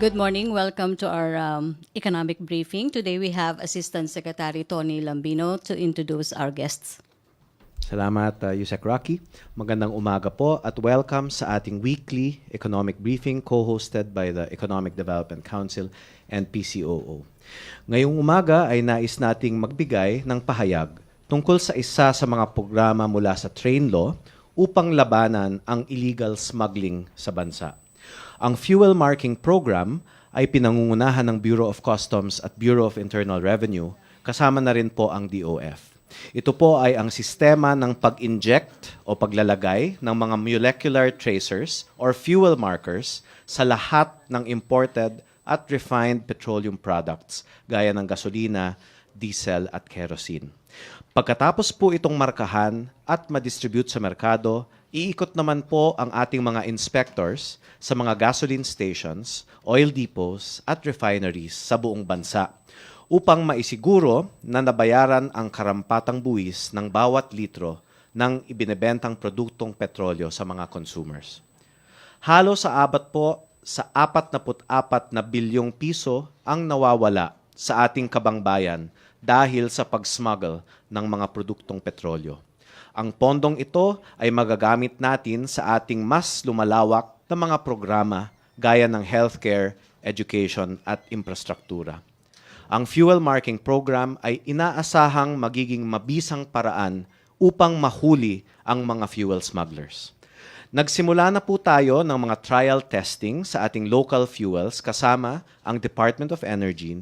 Good morning. Welcome to our economic briefing. Today we have Assistant Secretary Tony Lambino to introduce our guests. Salamat, Yusek Rocky. Magandang umaga po at welcome sa ating weekly economic briefing co-hosted by the Economic Development Council and PCOO. Ngayong umaga ay nais nating magbigay ng pahayag tungkol sa isa sa mga programa mula sa train law upang labanan ang illegal smuggling sa bansa. Ang fuel marking program ay pinangungunahan ng Bureau of Customs at Bureau of Internal Revenue, kasama na rin po ang DOF. Ito po ay ang sistema ng pag-inject o paglalagay ng mga molecular tracers or fuel markers sa lahat ng imported at refined petroleum products gaya ng gasolina, diesel at kerosene. Pagkatapos po itong markahan at ma-distribute sa merkado, iikot naman po ang ating mga inspectors sa mga gasoline stations, oil depots at refineries sa buong bansa upang maisiguro na nabayaran ang karampatang buwis ng bawat litro ng ibinebentang produktong petrolyo sa mga consumers. Halos sa abot po sa 44 na bilyong piso ang nawawala sa ating kabangbayan dahil sa pag-smuggle ng mga produktong petrolyo. Ang pondong ito ay magagamit natin sa ating mas lumalawak na mga programa gaya ng healthcare, education at infrastruktura. Ang fuel marking program ay inaasahang magiging mabisang paraan upang mahuli ang mga fuel smugglers. Nagsimula na po tayo ng mga trial testing sa ating local fuels kasama ang Department of Energy,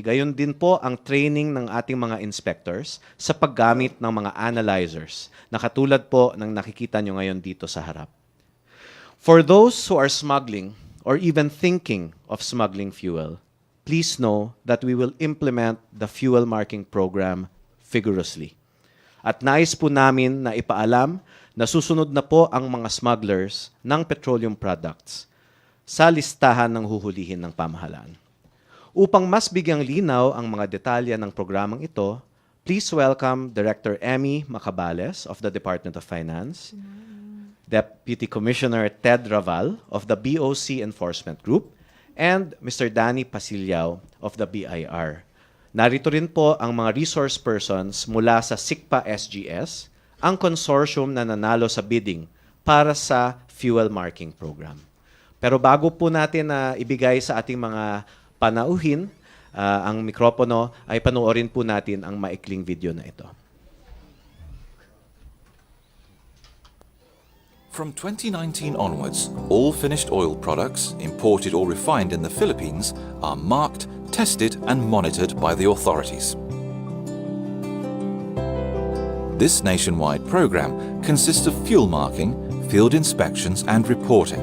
gayon din po ang training ng ating mga inspectors sa paggamit ng mga analyzers na katulad po ng nakikita nyo ngayon dito sa harap. For those who are smuggling or even thinking of smuggling fuel, please know that we will implement the fuel marking program vigorously. At nais po namin na ipaalam na susunod na po ang mga smugglers ng petroleum products sa listahan ng huhulihin ng pamahalaan. Upang mas bigyang linaw ang mga detalye ng programang ito, please welcome Director Emmy Macabales of the Department of Finance, Deputy Commissioner Ted Raval of the BOC Enforcement Group, and Mr. Danny Pasilyao of the BIR. Narito rin po ang mga resource persons mula sa SICPA SGS, ang consortium na nanalo sa bidding para sa fuel marking program. Pero bago po natin ibigay sa ating mga panauhin ang mikropono, ay panoorin po natin ang maikling video na ito. From 2019 onwards, all finished oil products, imported or refined in the Philippines, are marked, tested and monitored by the authorities. This nationwide program consists of fuel marking, field inspections and reporting.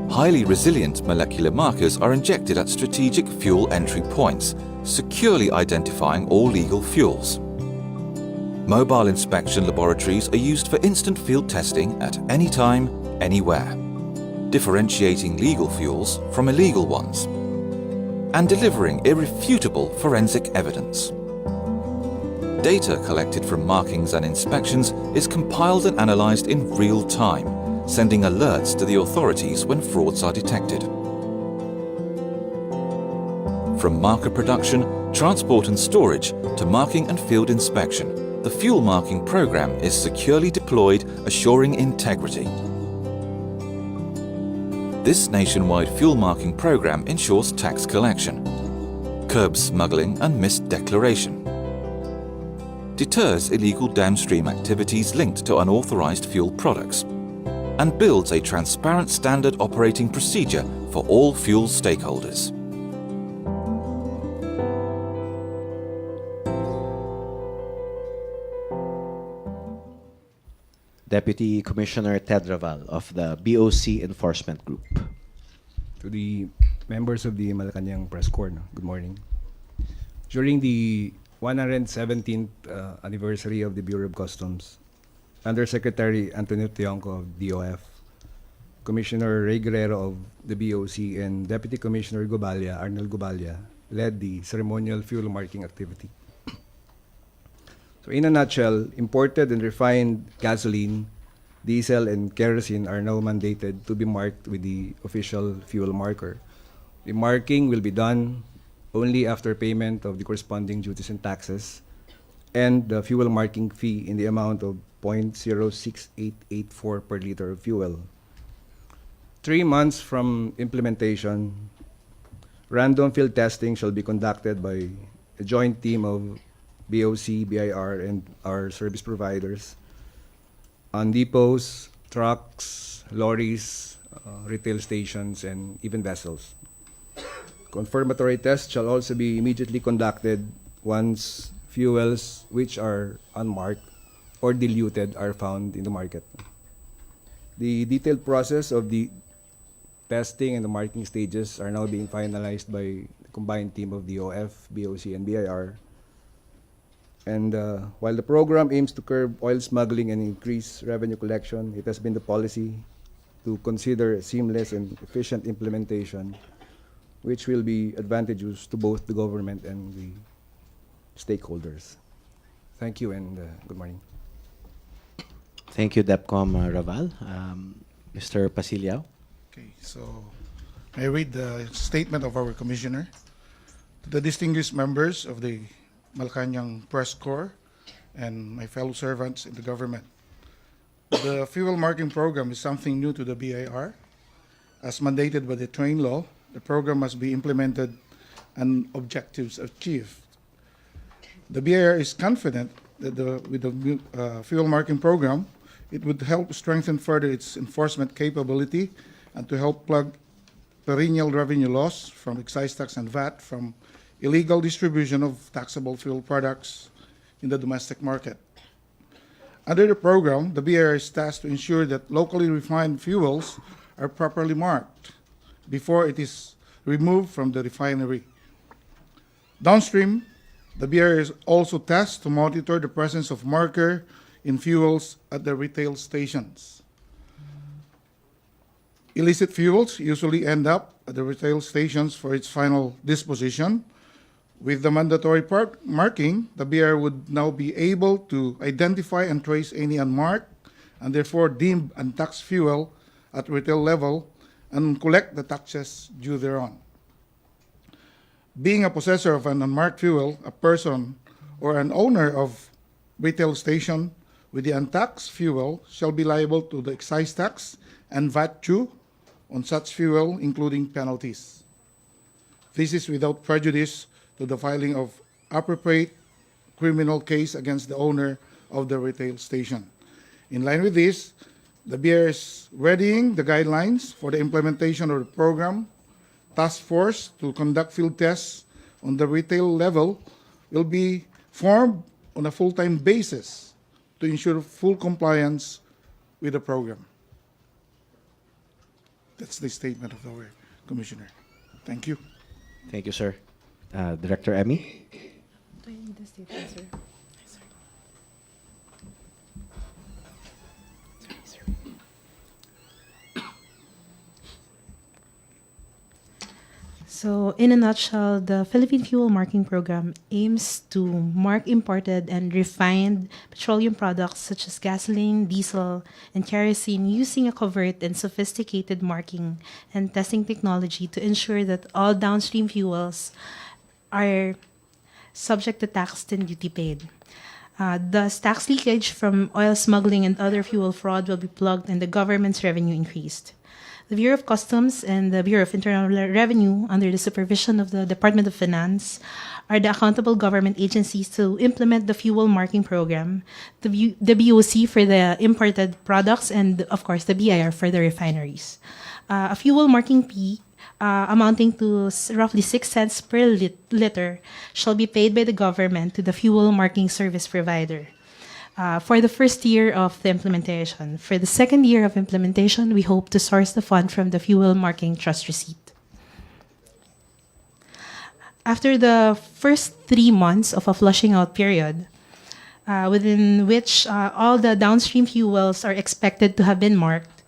Highly resilient molecular markers are injected at strategic fuel entry points, securely identifying all legal fuels. Mobile inspection laboratories are used for instant field testing at any time, anywhere, differentiating legal fuels from illegal ones, and delivering irrefutable forensic evidence. Data collected from markings and inspections is compiled and analyzed in real time, sending alerts to the authorities when frauds are detected. From marker production, transport and storage to marking and field inspection, the fuel marking program is securely deployed, assuring integrity. This nationwide fuel marking program ensures tax collection, curbs smuggling and missed declaration, deters illegal downstream activities linked to unauthorized fuel products, and builds a transparent standard operating procedure for all fuel stakeholders. Deputy Commissioner Ted Raval of the BOC Enforcement Group. To the members of the Malacañang Press Corps, good morning. During the 117th anniversary of the Bureau of Customs, Undersecretary Antonio Tionco of DOF, Commissioner Ray Guerrero of the BOC, and Deputy Commissioner Arnel Gubalya, led the ceremonial fuel marking activity. So in a nutshell, imported and refined gasoline, diesel and kerosene are now mandated to be marked with the official fuel marker. The marking will be done only after payment of the corresponding duties and taxes and the fuel marking fee in the amount of 0.06884 per liter of fuel. 3 months from implementation, random field testing shall be conducted by a joint team of BOC, BIR, and our service providers on depots, trucks, lorries, retail stations, and even vessels. Confirmatory tests shall also be immediately conducted once fuels which are unmarked or diluted are found in the market. The detailed process of the testing and the marking stages are now being finalized by the combined team of the OF, BOC, and BIR. And while the program aims to curb oil smuggling and increase revenue collection, it has been the policy to consider seamless and efficient implementation, which will be advantageous to both the government and the stakeholders. Thank you and good morning. Thank you, DEPCOM Raval. Mr. Pasiliao. Okay, so may I read the statement of our commissioner? To the distinguished members of the Malacañang Press Corps and my fellow servants in the government. The fuel marking program is something new to the BIR. As mandated by the train law, the program must be implemented and objectives achieved. The BIR is confident that with the fuel marking program, it would help strengthen further its enforcement capability and to help plug perennial revenue loss from excise tax and VAT from illegal distribution of taxable fuel products in the domestic market. Under the program, the BIR is tasked to ensure that locally refined fuels are properly marked before it is removed from the refinery. Downstream, the BIR is also tasked to monitor the presence of marker in fuels at the retail stations. Illicit fuels usually end up at the retail stations for its final disposition. With the mandatory marking, the BIR would now be able to identify and trace any unmarked and therefore deemed untaxed fuel at retail level and collect the taxes due thereon. Being a possessor of an unmarked fuel, a person or an owner of retail station with the untaxed fuel shall be liable to the excise tax and VAT due on such fuel, including penalties. This is without prejudice to the filing of appropriate criminal case against the owner of the retail station. In line with this, the BIR is readying the guidelines for the implementation of the program. Task force to conduct field tests on the retail level will be formed on a full-time basis to ensure full compliance with the program. That's the statement of our commissioner. Thank you. Thank you, sir. Director Emmy. So, in a nutshell, the Philippine Fuel Marking Program aims to mark imported and refined petroleum products such as gasoline, diesel, and kerosene using a covert and sophisticated marking and testing technology to ensure that all downstream fuels are subject to tax and duty paid. Thus, tax leakage from oil smuggling and other fuel fraud will be plugged and the government's revenue increased. The Bureau of Customs and the Bureau of Internal Revenue, under the supervision of the Department of Finance, are the accountable government agencies to implement the fuel marking program, the BOC for the imported products, and of course the BIR for the refineries. A fuel marking fee amounting to roughly 6 cents per liter shall be paid by the government to the fuel marking service provider. For the first year of the implementation. For the second year of implementation, we hope to source the fund from the fuel marking trust receipt. After the first 3 months of a flushing out period, within which all the downstream fuels are expected to have been marked,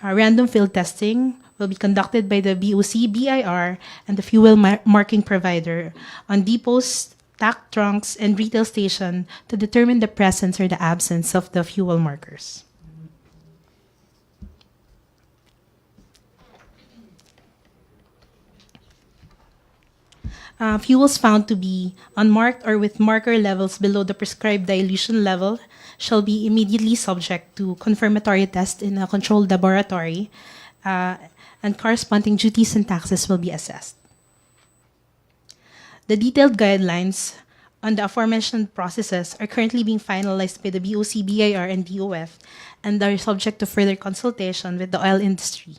random field testing will be conducted by the BOC, BIR, and the fuel marking provider on depots, tack trunks, and retail station to determine the presence or the absence of the fuel markers. Fuels found to be unmarked or with marker levels below the prescribed dilution level shall be immediately subject to confirmatory test in a controlled laboratory, and corresponding duties and taxes will be assessed. The detailed guidelines on the aforementioned processes are currently being finalized by the BOC, BIR, and DOF, and are subject to further consultation with the oil industry.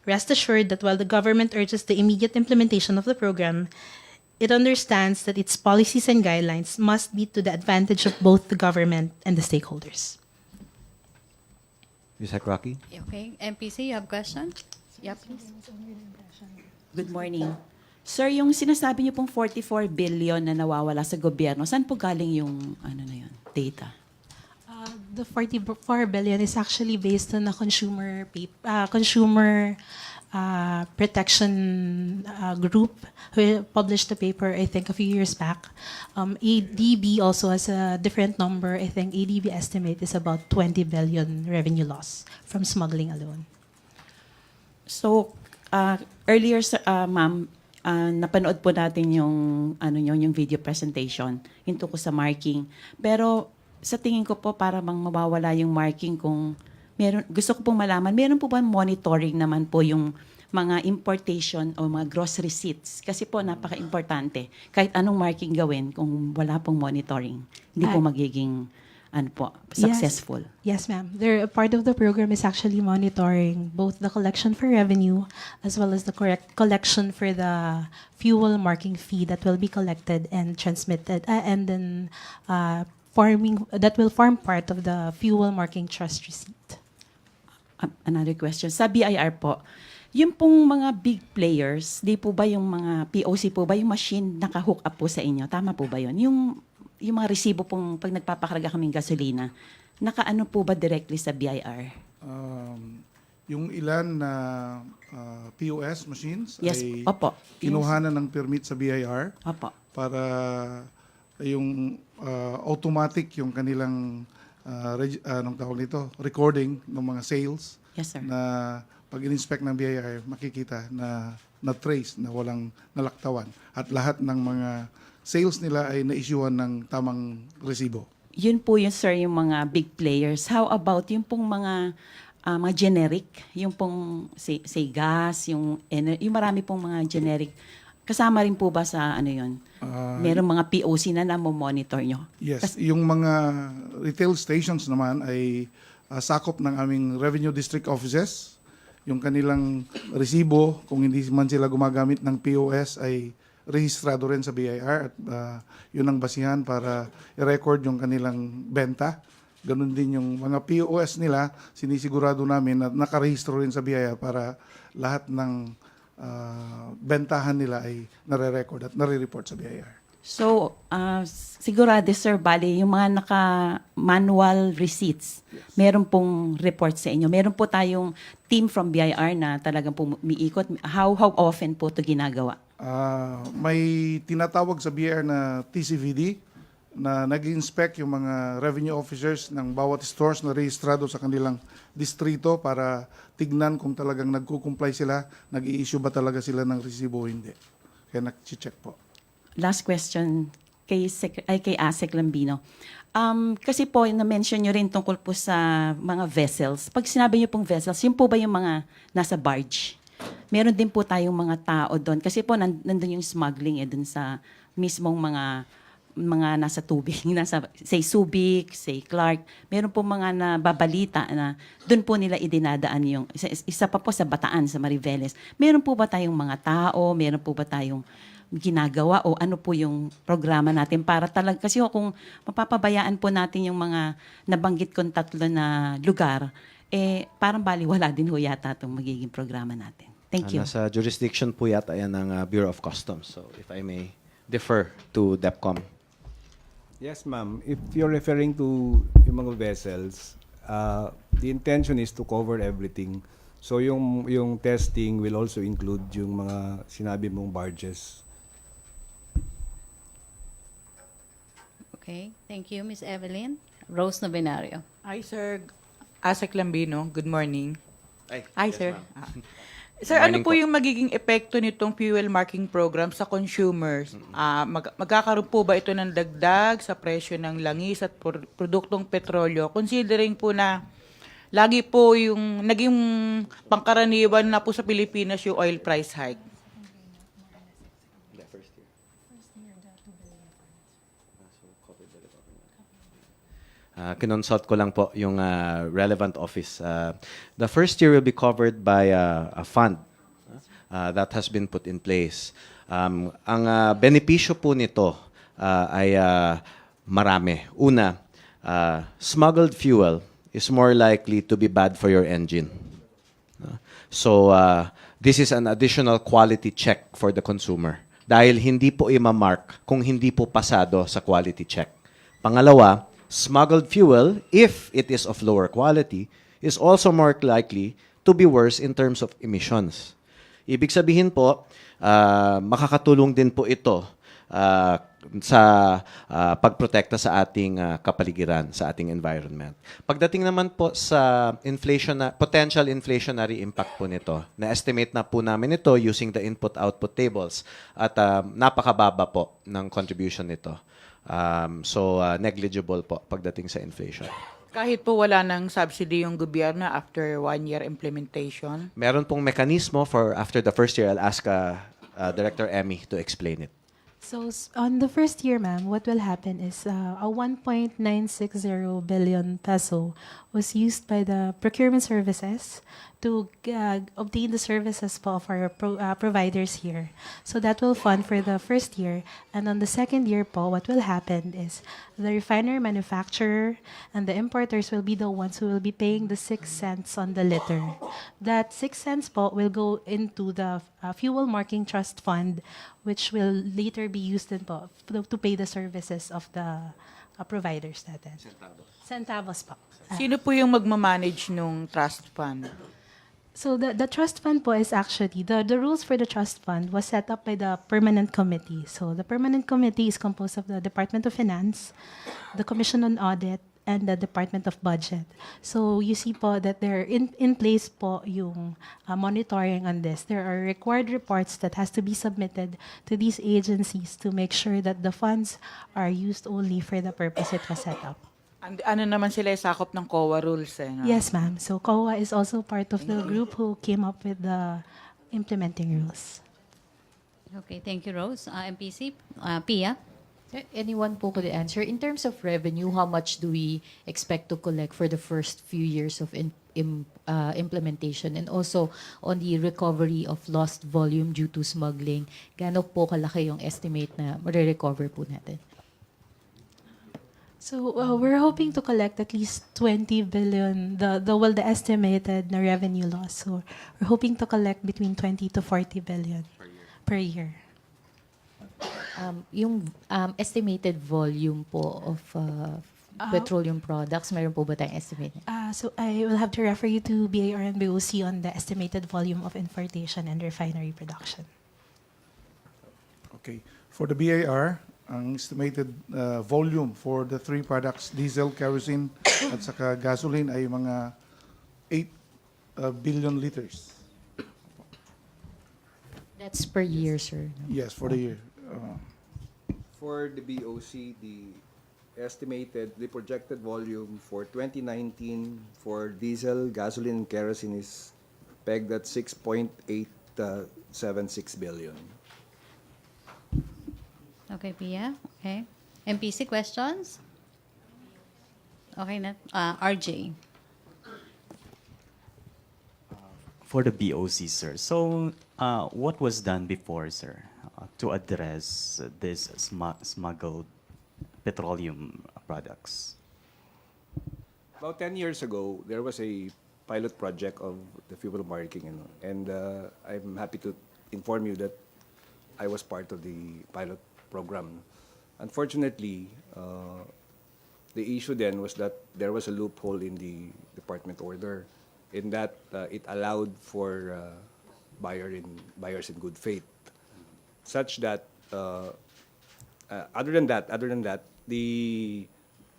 Rest assured that while the government urges the immediate implementation of the program, it understands that its policies and guidelines must be to the advantage of both the government and the stakeholders. Yusek Rocky? Okay, MPC, you have question? Yeah, please. Good morning. Sir, yung sinasabi niyo pong 44 billion na nawawala sa gobyerno, saan po galing yung ano na yun, data? The 44 billion is actually based on a consumer protection group who published the paper, I think, a few years back. ADB also has a different number. I think ADB estimate is about 20 billion revenue loss from smuggling alone. So, earlier, ma'am, napanood po natin yung, yung video presentation, yung tungkol sa marking. Pero, sa tingin ko po, para mawawala yung marking kung gusto ko pong malaman, meron po ba monitoring naman po yung mga importation o mga gross receipts? Kasi po, napaka-importante. Kahit anong marking gawin, kung wala pong monitoring, hindi po magiging successful. Yes, ma'am. Part of the program is actually monitoring both the collection for revenue as well as the correct collection for the fuel marking fee that will be collected and transmitted, and then that will form part of the fuel marking trust receipt. Another question. Sa BIR po, yung pong mga big players, di po ba yung mga POC po ba yung machine naka-hook up po sa inyo? Tama po ba yun? Yung mga resibo pong pag nagpapakarga kaming gasolina, naka-ano po ba directly sa BIR? Yung ilan na POS machines Yes, ay opo. kinuhanan ng permit sa BIR Opo. para yung automatic yung kanilang anong tawag nito, recording ng mga sales. Yes, sir. Na pag in-inspect ng BIR, makikita na trace na walang nalaktawan at lahat ng mga sales nila ay na-issuean ng tamang resibo. Yun po yun, sir, yung mga big players. How about yung pong mga generic, yung pong say gas, yung marami pong mga generic. Kasama rin po ba sa ano yun? Merong mga POC na monitor nyo? Yes, yung mga retail stations naman ay sakop ng aming revenue district offices. Yung kanilang resibo, kung hindi man sila gumagamit ng POS, ay rehistrado rin sa BIR at yun ang basihan para i-record yung kanilang benta. Ganun din yung mga POS nila, sinisigurado namin na nakarehistro rin sa BIR para lahat ng bentahan nila ay nare-record at nare-report sa BIR. So, sigurado, sir, bali, yung mga naka-manual receipts, meron pong report sa inyo. Meron po tayong team from BIR na talagang pumiikot. How often po ito ginagawa? May tinatawag sa BIR na TCVD na nag-inspect yung mga revenue officers ng bawat stores na rehistrado sa kanilang distrito para tignan kung talagang nagko-comply sila, nag-i-issue ba talaga sila ng resibo o hindi. Kaya nag-check po. Last question kay Asek Lambino. Kasi po, na-mention nyo rin tungkol po sa mga vessels. Pag sinabi nyo pong vessels, yun po ba yung mga nasa barge? Meron din po tayong mga tao doon. Kasi po, nandun yung smuggling dun sa mismong mga nasa tubig, say Subic, say Clark. Meron po mga nababalita na doon po nila idinadaan yung, isa pa po sa Bataan, sa Mariveles. Meron po ba tayong mga tao? Meron po ba tayong ginagawa o ano po yung programa natin para talaga, kasi kung mapapabayaan po natin yung mga nabanggit kong tatlo na lugar, parang baliwala din ho yata itong magiging programa natin. Thank you. Nasa jurisdiction po yata yan ng Bureau of Customs. So if I may defer to DEPCOM. Yes, ma'am. If you're referring to yung mga vessels, the intention is to cover everything. So yung testing will also include yung mga sinabi mong barges. Okay, thank you, Ms. Evelyn. Rose Novenario. Hi, sir. Asek Lambino. Good morning. Hi, yes, sir. ma'am. Sir, ano Morning po yung magiging epekto nitong fuel marking program sa consumers? Magkakaroon po ba ito ng dagdag sa presyo ng langis at produktong petrolyo? Considering po na lagi po yung naging pangkaraniwan na po sa Pilipinas yung oil price hike. Kinonsult ko lang po yung relevant office. The first year will be covered by a fund that has been put in place. Ang benepisyo po nito ay marami. Una, smuggled fuel is more likely to be bad for your engine. So, this is an additional quality check for the consumer. Dahil hindi po ima-mark kung hindi po pasado sa quality check. Pangalawa, smuggled fuel, if it is of lower quality, is also more likely to be worse in terms of emissions. Ibig sabihin po, makakatulong din po ito sa pagprotekta sa ating kapaligiran, sa ating environment. Pagdating naman po sa potential inflationary impact po nito, na-estimate na po namin ito using the input-output tables at napakababa po ng contribution nito. So, negligible po pagdating sa inflation. Kahit po wala ng subsidy yung gobyerno after 1 year implementation? Meron pong mekanismo for after the first year. I'll ask Director Emmy to explain it. So on the first year, ma'am, what will happen is a 1.960 billion peso was used by the procurement services to obtain the services of our providers here. So that will fund for the first year. And on the second year po, what will happen is the refiner, manufacturer, and the importers will be the ones who will be paying the 6 cents on the liter. That 6 cents po will go into the fuel marking trust fund, which will later be used din po to pay the services of the providers natin. Centavos po. Sino po yung magmamanage nung trust fund? So the trust fund po is actually, the rules for the trust fund was set up by the permanent committee. So the permanent committee is composed of the Department of Finance, the Commission on Audit, and the Department of Budget. So you see po that there in place po yung monitoring on this. There are required reports that has to be submitted to these agencies to make sure that the funds are used only for the purpose it was set up. Ano naman sila sakop ng COA rules no? Yes, ma'am. So COA is also part of the group who came up with the implementing rules. Okay, thank you, Rose. MPC, Pia? Anyone po could answer. In terms of revenue, how much do we expect to collect for the first few years of implementation? And also, on the recovery of lost volume due to smuggling, gaano po kalaki yung estimate na marirecover po natin? So we're hoping to collect at least 20 billion, the estimated na revenue loss. So we're hoping to collect between 20 to 40 billion per year. Yung estimated volume po of petroleum products, mayroon po ba tayong estimate? So I will have to refer you to BAR and BOC on the estimated volume of importation and refinery production. Okay. For the BAR, ang estimated volume for the three products, diesel, kerosene, at saka gasoline ay mga 8 billion liters. That's per year, sir. No? Yes, for the year. For the BOC, the projected volume for 2019 for diesel, gasoline, and kerosene is pegged at 6.876 billion. Okay, Pia. Okay. MPC, questions? Okay na. RJ. For the BOC, sir. So, what was done before, sir, to address this smuggled petroleum products? About 10 years ago, there was a pilot project of the fuel marking, and I'm happy to inform you that I was part of the pilot program. Unfortunately, the issue then was that there was a loophole in the department order, in that it allowed for buyers in good faith, such that other than that, the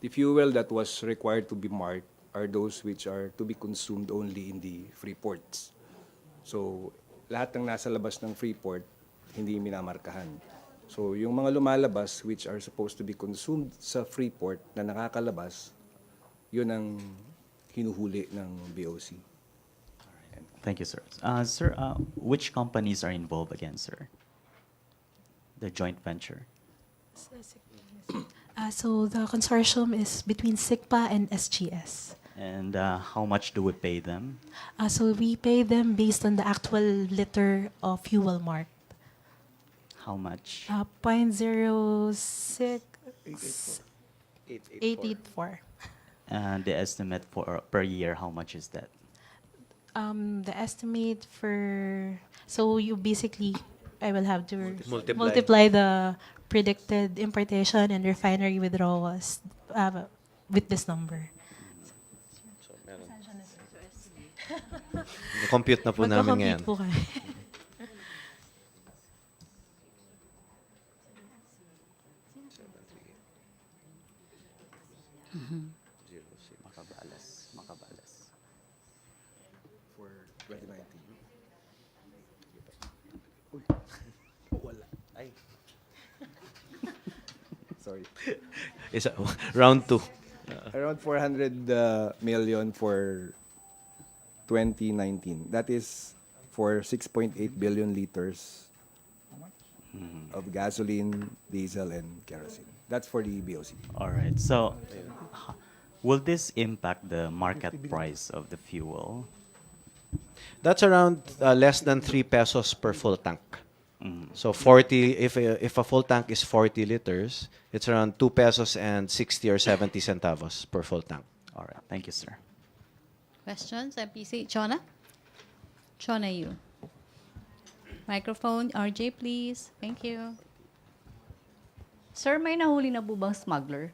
fuel that was required to be marked are those which are to be consumed only in the free ports. So lahat ng nasa labas ng Freeport hindi minamarkahan. So yung mga lumalabas which are supposed to be consumed sa Freeport na nakakalabas, yun ang hinuhuli ng BOC. Thank you, sir. Sir, which companies are involved again, sir? The joint venture. So the consortium is between SIGPA and SGS. And how much do we pay them? So we pay them based on the actual liter of fuel marked. How much? 0.06 884. And the estimate for per year, how much is that? The estimate for, so you basically, I will have to Multiply. multiply the predicted importation and refinery withdrawals with this number. compute na po namin ngayon. Magko-compute po kami. Makabalas. For 2019. Wala. Ay. Sorry. Isa, round 2. Around 400 million for 2019. That is for 6.8 billion liters of gasoline, diesel, and kerosene. That's for the BOC. All right. So, will this impact the market price of the fuel? That's around less than 3 pesos per full tank. So 40, if a full tank is 40 liters, it's around 2 pesos and 60 or 70 centavos per full tank. All right. Thank you, sir. Questions, MPC? Chona? Chona, you. Microphone, RJ, please. Thank you. Sir, may nahuli na po bang smuggler?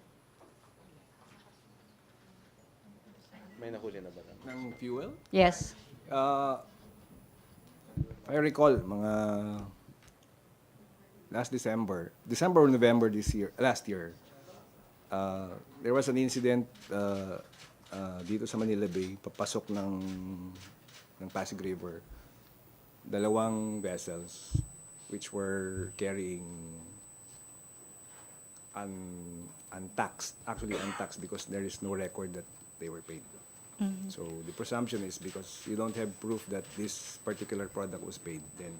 May nahuli na ba? Ng fuel? Yes. If I recall, mga last December or November last year, there was an incident dito sa Manila Bay, papasok ng Pasig River. Dalawang vessels which were carrying untaxed because there is no record that they were paid. So the presumption is because you don't have proof that this particular product was paid, then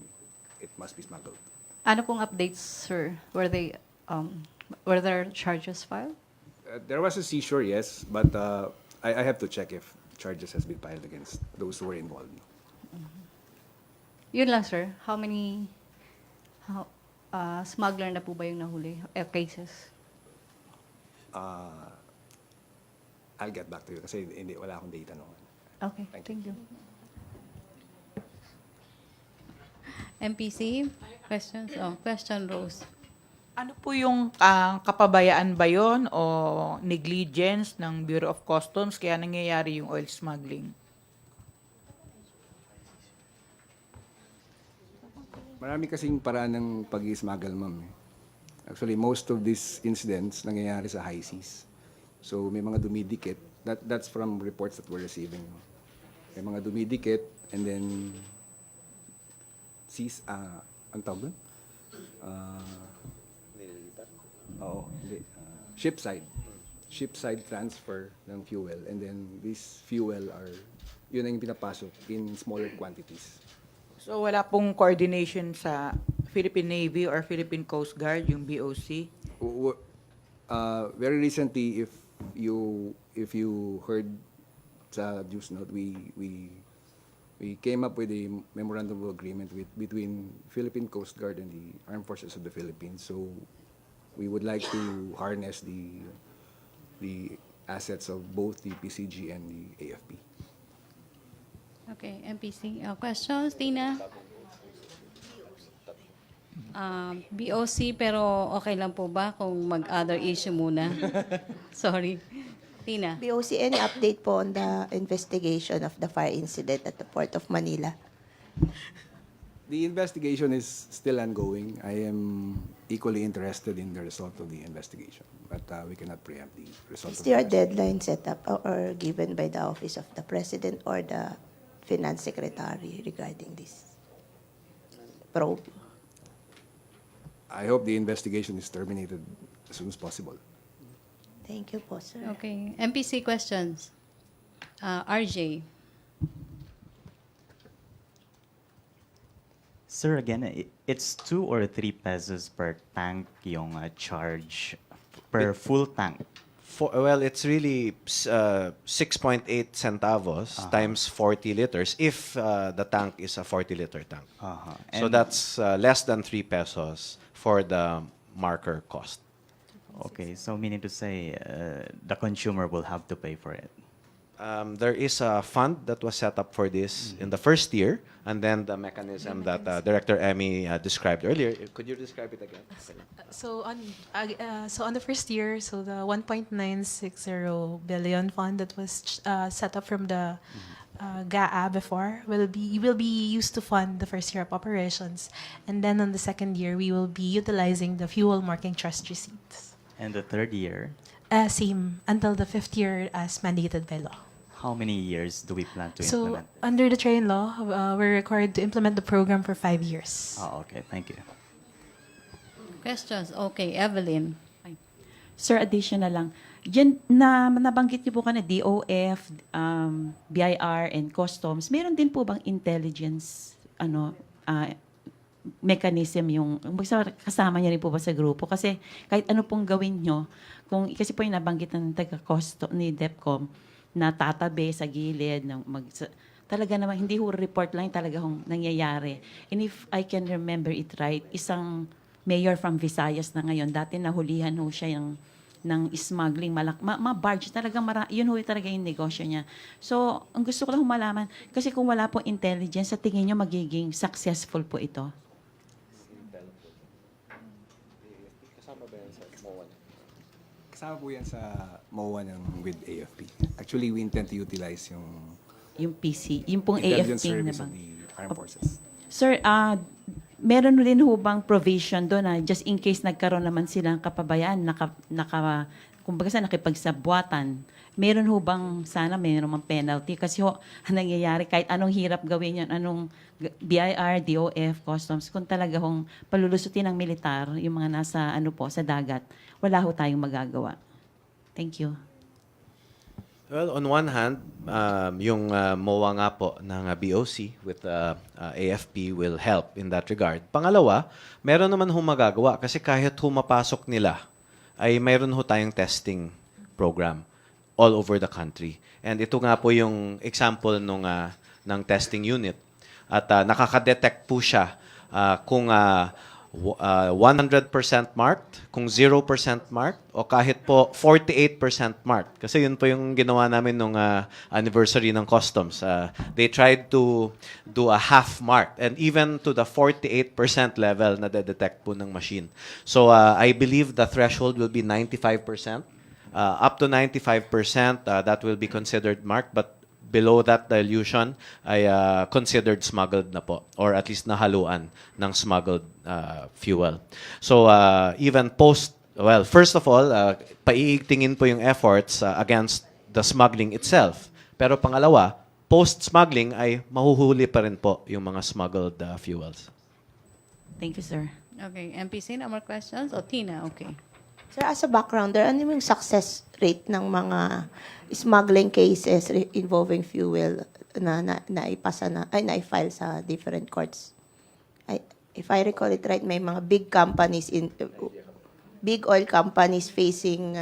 it must be smuggled. Ano pong updates, sir? Were there charges filed? There was a seizure, yes, but I have to check if charges has been filed against those who were involved. Yun lang, sir. How many smuggler na po ba yung nahuli? Cases? I'll get back to you kasi wala akong data noon. Okay, thank you. MPC? Questions? Oh, question, Rose. Ano po yung kapabayaan ba yun o negligence ng Bureau of Customs kaya nangyayari yung oil smuggling? Marami kasing paraan ng pag-i-smuggle, ma'am. Actually, most of these incidents nangyayari sa high seas. So may mga dumidikit. That's from reports that we're receiving. May mga dumidikit and then ang tawag doon? Hindi. Ship-side transfer ng fuel and then this fuel yun ang pinapasok in smaller quantities. So wala pong coordination sa Philippine Navy or Philippine Coast Guard, yung BOC? Very recently, if you heard sa news note, we came up with a memorandum of agreement between Philippine Coast Guard and the Armed Forces of the Philippines. So we would like to harness the assets of both the PCG and the AFP. Okay, MPC. Questions, Tina? BOC, pero okay lang po ba kung mag-other issue muna? Sorry. Tina? BOC, any update po on the investigation of the fire incident at the Port of Manila? The investigation is still ongoing. I am equally interested in the result of the investigation, but we cannot preempt the result. Is there a deadline set up or given by the Office of the President or the Finance Secretary regarding this? probe. I hope the investigation is terminated as soon as possible. Thank you po, sir. Okay. MPC questions. RJ. Sir, again, it's 2 or 3 pesos per tank yung charge per full tank. Well, it's really 6.8 centavos times 40 liters if the tank is a 40-liter tank. So And- that's less than 3 pesos for the marker cost. Okay, so meaning to say the consumer will have to pay for it. There is a fund that was set up for this in the first year, and then the mechanism that Director Emmy described earlier. Could you describe it again? So on the first year, so the 1.960 billion fund that was set up from the GAA before will be used to fund the first year of operations, and then on the second year we will be utilizing the fuel marking trust receipts. And the third year, Same until the fifth year as mandated by law. how many years do we plan to So implement? under the train law, we're required to implement the program for 5 years. Oh, okay, thank you. Questions? Okay. Evelyn. Sir, additional lang. Yan na nabanggit niyo po kanina, DOF, BIR, and Customs. Meron din po bang intelligence mechanism yung kasama niya rin po ba sa grupo? Kasi kahit ano pong gawin nyo, kasi po yung nabanggit ng taga-Custom ni DepCom na tatabi sa gilid, talaga naman, hindi ho report lang, talaga hong nangyayari. And if I can remember it right, isang mayor from Visayas na ngayon, dati nahulihan ho siya ng smuggling, barge, talaga yun ho talaga yung negosyo niya. So, ang gusto ko lang malaman, kasi kung wala po intelligence, sa tingin nyo magiging successful po ito? Kasama po yan sa MOA ng with AFP. Actually, we intend to utilize Yung PC, yung pong intelligence AFP na service bang? of the armed forces. Sir, meron rin ho bang provision doon na just in case nagkaroon naman silang kapabayaan, kumbaga sa nakipagsabwatan, meron ho bang sana meron mang penalty? Kasi ho, nangyayari kahit anong hirap gawin yan, anong BIR, DOF, Customs, kung talaga hong palulusutin ng militar, yung mga nasa sa dagat, wala ho tayong magagawa. Thank you. Well, on one hand, yung MOA nga po ng BOC with AFP will help in that regard. Pangalawa, meron naman ho magagawa kasi kahit humapasok nila, ay mayroon ho tayong testing program all over the country. And ito nga po yung example ng testing unit. At nakaka-detect po siya kung 100% marked, kung 0% marked, o kahit po 48% marked. Kasi yun po yung ginawa namin nung anniversary ng Customs. They tried to do a half mark, and even to the 48% level na detect po ng machine. So I believe the threshold will be 95%. Up to 95%, that will be considered marked, but below that dilution ay considered smuggled na po, or at least nahaluan ng smuggled fuel. So even first of all, paiigtingin po yung efforts against the smuggling itself. Pero pangalawa, post-smuggling ay mahuhuli pa rin po yung mga smuggled fuels. Thank you, sir. Okay. MPC, no more questions? O Tina, okay. Sir, as a backgrounder, ano yung success rate ng mga smuggling cases involving fuel na na-file sa different courts? If I recall it right, may mga big oil companies facing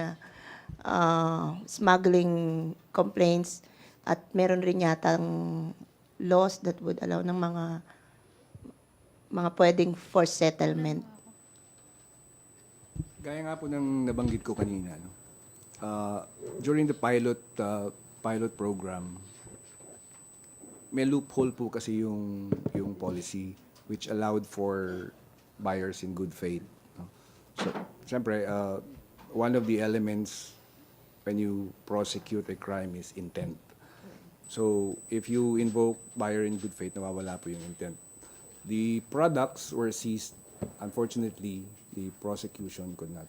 smuggling complaints, at meron rin yatang laws that would allow ng mga pwedeng forced settlement. Gaya nga po ng nabanggit ko kanina, during the pilot program, may loophole po kasi yung policy which allowed for buyers in good faith. So, siyempre, one of the elements when you prosecute a crime is intent. So, if you invoke buyer in good faith, nawawala po yung intent. The products were seized. Unfortunately, the prosecution could not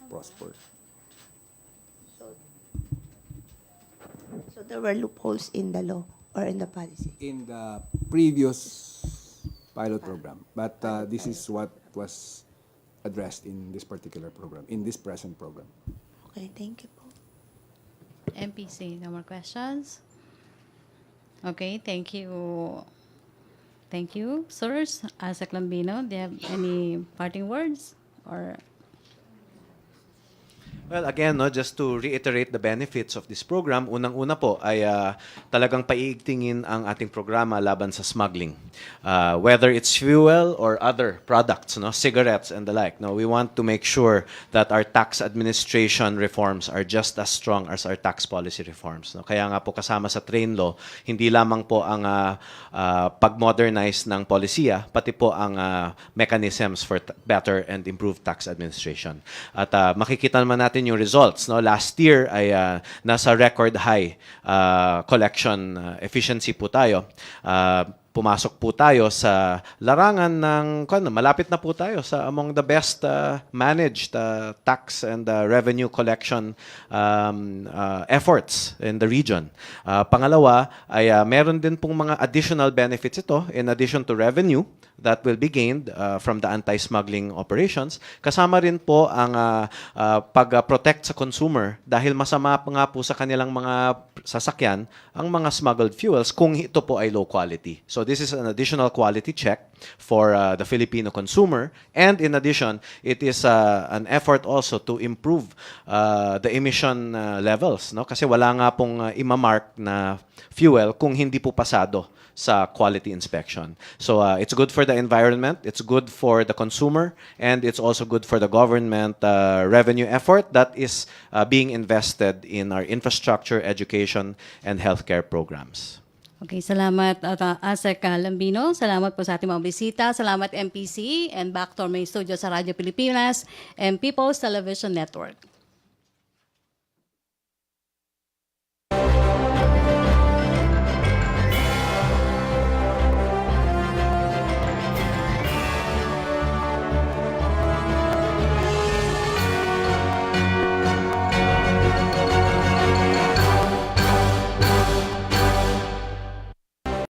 prosper. So there were loopholes in the law or in the policy? In the previous pilot program. But this is what was addressed in this particular program, in this present program. Okay, thank you po. MPC, no more questions? Okay, thank you. Thank you, sirs. Asek Lambino, do you have any parting words? Or Well, again, no, just to reiterate the benefits of this program, unang-una po ay talagang paiigtingin ang ating programa laban sa smuggling. Whether it's fuel or other products, no, cigarettes and the like. No, we want to make sure that our tax administration reforms are just as strong as our tax policy reforms. No? Kaya nga po kasama sa train law, hindi lamang po ang pag-modernize ng polisiya, pati po ang mechanisms for better and improved tax administration. At makikita naman natin yung results. No? Last year ay nasa record high collection efficiency po tayo. Pumasok po tayo sa larangan ng, malapit na po tayo sa among the best managed tax and revenue collection efforts in the region. Pangalawa ay meron din pong mga additional benefits ito in addition to revenue that will be gained from the anti-smuggling operations. Kasama rin po ang pag-protect sa consumer dahil masama pa nga po sa kanilang mga sasakyan ang mga smuggled fuels kung ito po ay low quality. So this is an additional quality check for the Filipino consumer, and in addition, it is an effort also to improve the emission levels, no? Kasi wala nga pong imamark na fuel kung hindi po pasado sa quality inspection. So it's good for the environment, it's good for the consumer, and it's also good for the government revenue effort that is being invested in our infrastructure, education, and healthcare programs. okay, salamat Asek Lambino. Salamat po sa ating mga bisita. Salamat MPC, and back to our main studio sa Radyo Pilipinas and People's Television Network.